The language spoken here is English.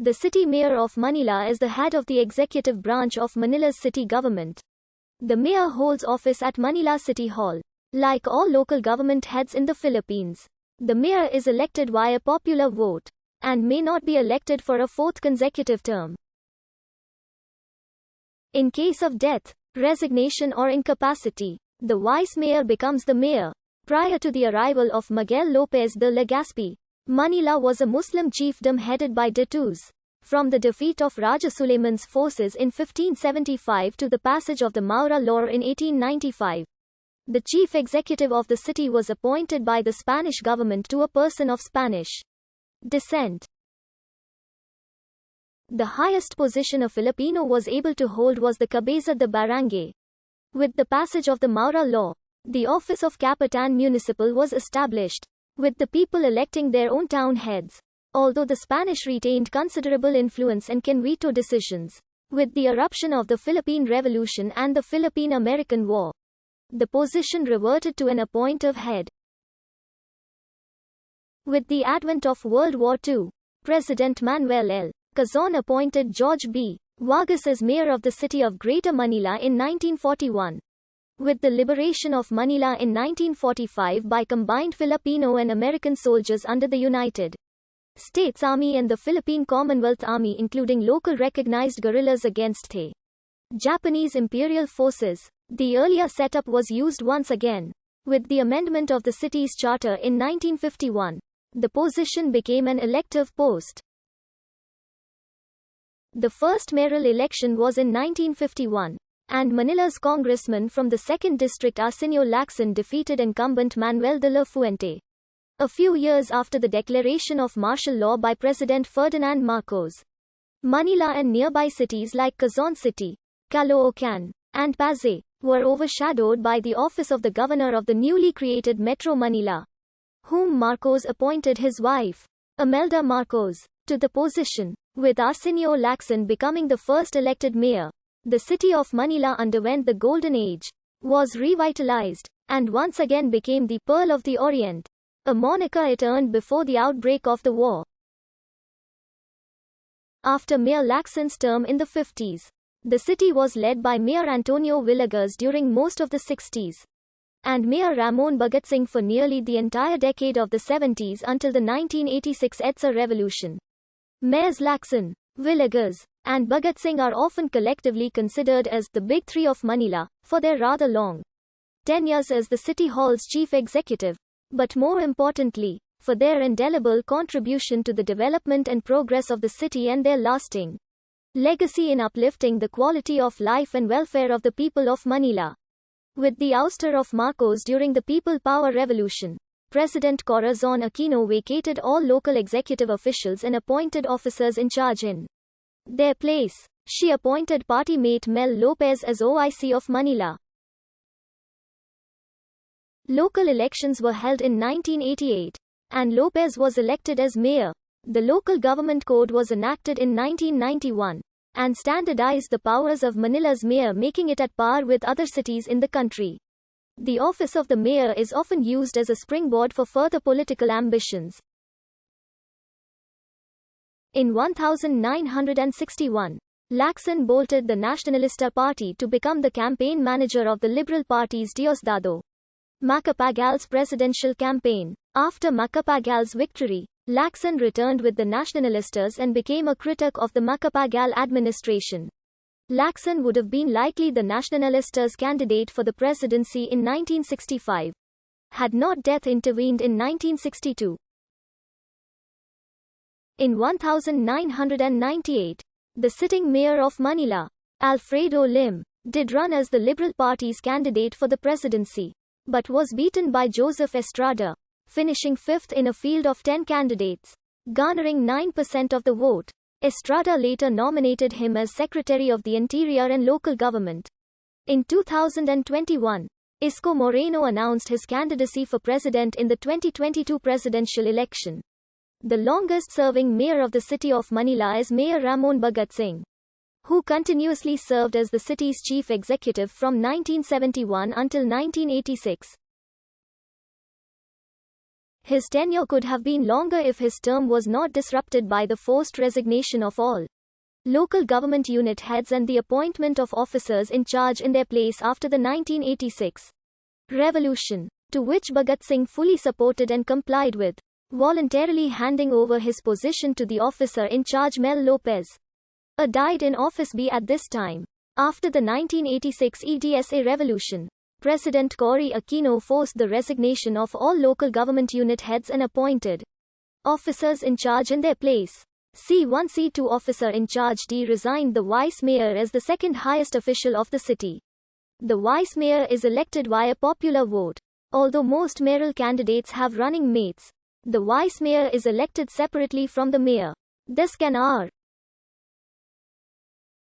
The city mayor of Manila is the head of the executive branch of Manila's city government. The mayor holds office at Manila City Hall. Like all local government heads in the Philippines, the mayor is elected via popular vote and may not be elected for a fourth consecutive term. In case of death, resignation or incapacity, the vice mayor becomes the mayor. Prior to the arrival of Miguel Lopez de Legazpi, Manila was a Muslim chiefdom headed by Datus. From the defeat of Raja Suleiman's forces in 1575 to the passage of the Mayoral law in 1895, the chief executive of the city was appointed by the Spanish government to a person of Spanish descent. The highest position a Filipino was able to hold was the cabeza de barangay. With the passage of the Mayoral law, the office of Capitan Municipal was established, with the people electing their own town heads. Although the Spanish retained considerable influence and can veto decisions, with the eruption of the Philippine Revolution and the Philippine-American War, the position reverted to an appointive head. With the advent of World War II, President Manuel L. Quezon appointed George B. Vargas as mayor of the city of Greater Manila in 1941. With the liberation of Manila in 1945 by combined Filipino and American soldiers under the United States Army and the Philippine Commonwealth Army, including local recognized guerrillas against the Japanese imperial forces, the earlier setup was used once again. With the amendment of the city's charter in 1951, the position became an elective post. The first mayoral election was in 1951, and Manila's congressman from the 2nd District Arsenio Lacson defeated incumbent Manuel de la Fuente. A few years after the declaration of martial law by President Ferdinand Marcos, Manila and nearby cities like Quezon City, Caloocan, and Pasay were overshadowed by the office of the governor of the newly created Metro Manila, whom Marcos appointed his wife, Imelda Marcos, to the position. With Arsenio Lacson becoming the first elected mayor, the city of Manila underwent the Golden Age, was revitalized, and once again became the Pearl of the Orient, a moniker it earned before the outbreak of the war. After Mayor Lacson's term in the 50s, the city was led by Mayor Antonio Villegas during most of the 60s, and Mayor Ramon Bhagat Singh for nearly the entire decade of the 70s until the 1986 EDSA revolution. Mayors Lacson, Villegas, and Bhagat Singh are often collectively considered as the Big Three of Manila, for their rather long tenures as the City Hall's chief executive, but more importantly, for their indelible contribution to the development and progress of the city and their lasting legacy in uplifting the quality of life and welfare of the people of Manila. With the ouster of Marcos during the People Power Revolution, President Corazon Aquino vacated all local executive officials and appointed officers in charge in their place. She appointed party mate Mel Lopez as OIC of Manila. Local elections were held in 1988, and Lopez was elected as mayor. The local government code was enacted in 1991, and standardized the powers of Manila's mayor, making it at par with other cities in the country. The office of the mayor is often used as a springboard for further political ambitions. In 1961, Lacson bolted the Nacionalista Party to become the campaign manager of the Liberal Party's Diosdado Macapagal's presidential campaign. After Macapagal's victory, Lacson returned with the Nacionalistas and became a critic of the Macapagal administration. Lacson would have been likely the Nacionalistas' candidate for the presidency in 1965, had not death intervened in 1962. In 1998, the sitting mayor of Manila, Alfredo Lim, did run as the Liberal Party's candidate for the presidency, but was beaten by Joseph Estrada, finishing fifth in a field of 10 candidates, garnering 9% of the vote. Estrada later nominated him as Secretary of the Interior and Local Government. In 2021, Isko Moreno announced his candidacy for president in the 2022 presidential election. The longest-serving mayor of the city of Manila is Mayor Ramon Bhagat Singh, who continuously served as the city's chief executive from 1971 until 1986. His tenure could have been longer if his term was not disrupted by the forced resignation of all local government unit heads and the appointment of officers in charge in their place after the 1986 revolution, to which Bhagat Singh fully supported and complied with, voluntarily handing over his position to the officer in charge Mel Lopez. A died in office B at this time. After the 1986 EDSA revolution, President Cory Aquino forced the resignation of all local government unit heads and appointed officers in charge in their place. C1 C2 officer in charge D resigned. The vice mayor is the second highest official of the city. The vice mayor is elected via popular vote. Although most mayoral candidates have running mates, the vice mayor is elected separately from the mayor. This can